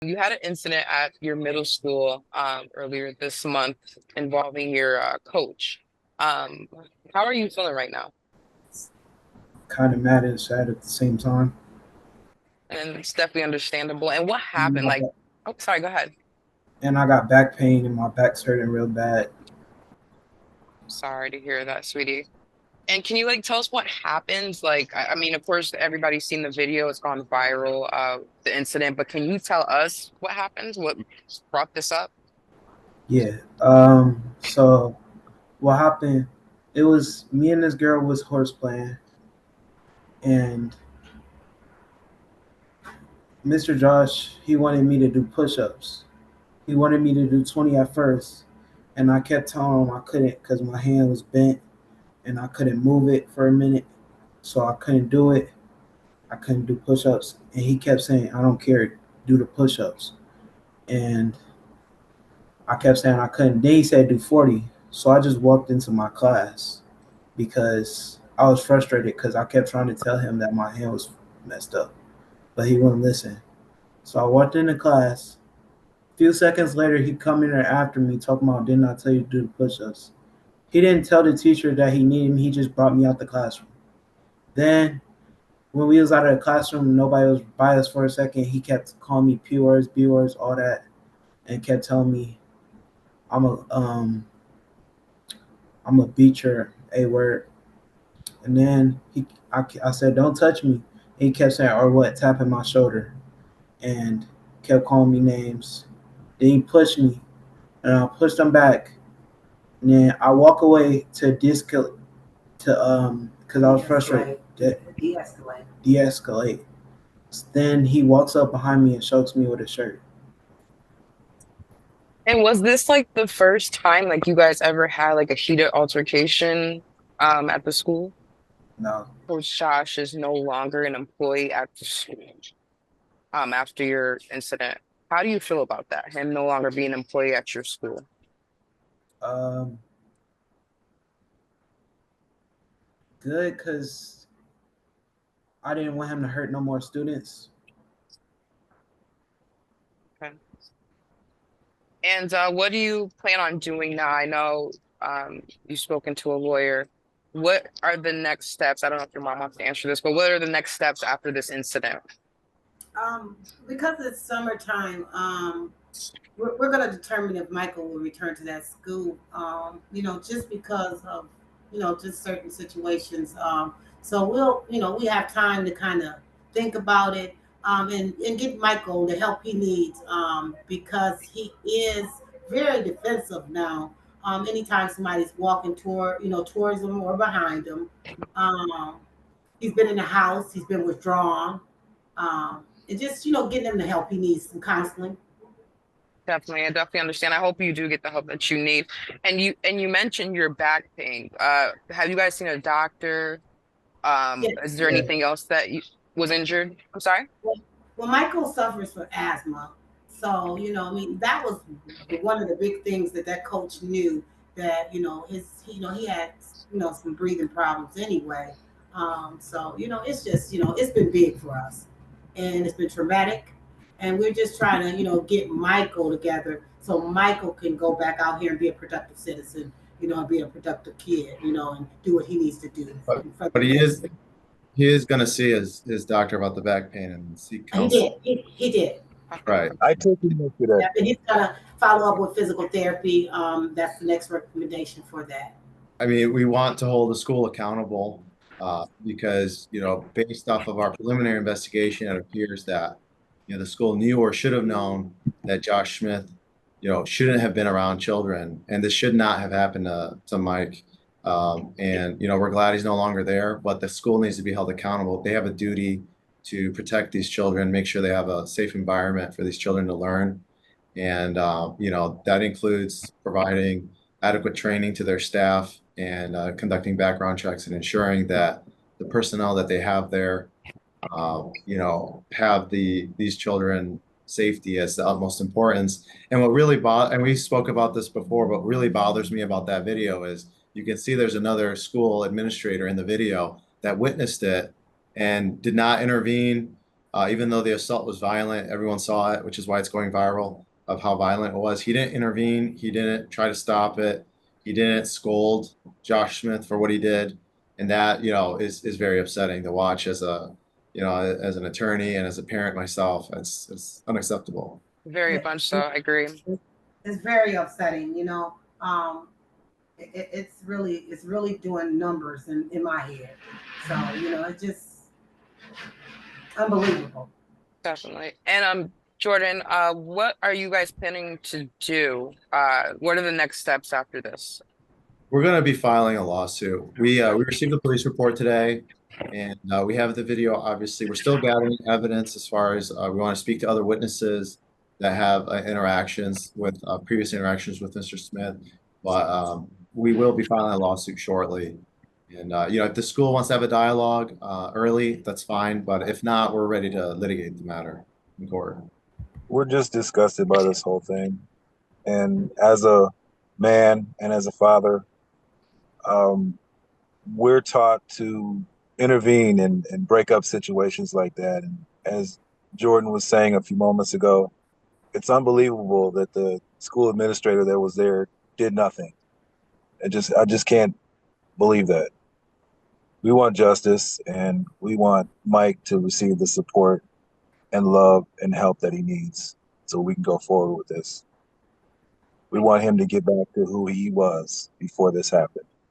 You had an incident at your middle school earlier this month involving your coach. Um, how are you feeling right now? Kind of mad and sad at the same time. And it's definitely understandable. And what And happened? Like, oh, sorry, go ahead. I got back pain and my back's hurting real bad. Sorry to hear that, sweetie. And can you like tell us what happened? Like, I mean, of course, everybody's seen the video; it's gone viral, the incident. But can you tell us what happened? What brought this up? Yeah. So what happened? It was me and this girl was horse playing, and Mr. Josh he wanted me to do push-ups. He wanted me to do 20 at first, and I kept telling him I couldn't because my hand was bent and I couldn't move it for a minute, so I couldn't do it. I couldn't do push-ups, and he kept saying, "I don't care, do the push-ups." And I kept saying I couldn't. Then he said do 40. So I just walked into my class because I was frustrated because I kept trying to tell him that my hand was messed up, but he wouldn't listen. So I walked into class. A few seconds later, he come in there after me talking about, didn't I tell you to do the push-ups? He didn't tell the teacher that he needed me. He just brought me out the classroom. Then when we was out of the classroom, nobody was by us for a second. He kept calling me P words, B words, all that, and kept telling me I'm a I'm a beat your A word. And then I said, don't touch me. And he kept saying, or what, tapping my shoulder and kept calling me names. Then he pushed me and I pushed him back. And then I walk away to because I was frustrated. De-escalate. De-escalate. Then he walks up behind me and chokes me with his shirt. And was this like the first time like you guys ever had like a heated altercation at the school? No. Coach Josh is no longer an employee at the school after your incident. How do you feel about that? Him no longer being an employee at your school? Um, Good because I didn't want him to hurt no more students. Okay. And what do you plan on doing now? I know you've spoken to a lawyer. What are the next steps? I don't know if your mom wants to answer this, but what are the next steps after this incident? Um, because it's summertime, we're going to determine if Michael will return to that school. Just because of just certain situations. So we have time to kind of think about it, and get Michael the help he needs, because he is very defensive now. Anytime somebody's walking towards him or behind him, um, he's been in the house, he's been withdrawn, and just getting him the help he needs, some counseling. Definitely, I definitely understand. I hope you do get the help that you need. And you mentioned your back pain. Have you guys seen a doctor? Yes. Is there Yeah. anything else that you was injured? I'm sorry. Well, Michael suffers from asthma, so I mean, that was one of the big things that coach knew, that he had some breathing problems anyway. So it's just it's been big for us, and it's been traumatic, and we're just trying to get Michael together so Michael can go back out here and be a productive citizen, and be a productive kid, and do what he needs to do But for the but he best. is going to see his doctor about the back pain and seek He counsel. did. He did. Right. I totally agree with that. Yep, and he's gonna follow up with physical therapy. That's the next recommendation for that. I mean, we want to hold the school accountable because, based off of our preliminary investigation, it appears that, the school knew or should have known that Josh Smith, shouldn't have been around children, and this should not have happened to Mike. And, we're glad he's no longer there, but the school needs to be held accountable. They have a duty to protect these children, make sure they have a safe environment for these children to learn. And, that includes providing adequate training to their staff and conducting background checks and ensuring that the personnel that they have there, have these children safety as the utmost importance. And what really and we spoke about this before, what really bothers me about that video is you can see there's another school administrator in the video that witnessed it and did not intervene, Even though the assault was violent, everyone saw it, which is why it's going viral of how violent it was. He didn't intervene. He didn't try to stop it. He didn't scold Josh Smith for what he did. And that, is very upsetting to watch as as an attorney and as a parent myself. It's unacceptable. Very It, much so. I agree. it's very upsetting, it's really doing numbers in my head. So, it's just unbelievable. Definitely. And Jordan, what are you guys planning to do? What are the next steps after this? We're going to be filing a lawsuit. We received a police report today, and we have the video. Obviously, we're still gathering evidence as far as we want to speak to other witnesses that have previous interactions with Mr. Smith. But we will be filing a lawsuit shortly. And if the school wants to have a dialogue early, that's fine. But if not, we're ready to litigate the matter in court. We're just disgusted by this whole thing. And as a man and as a father, we're taught to intervene and break up situations like that. And as Jordan was saying a few moments ago, it's unbelievable that the school administrator that was there did nothing. I just can't believe that. We want justice, and we want Mike to receive the support and love and help that he needs so we can go forward with this. We want him to get back to who he was before this happened.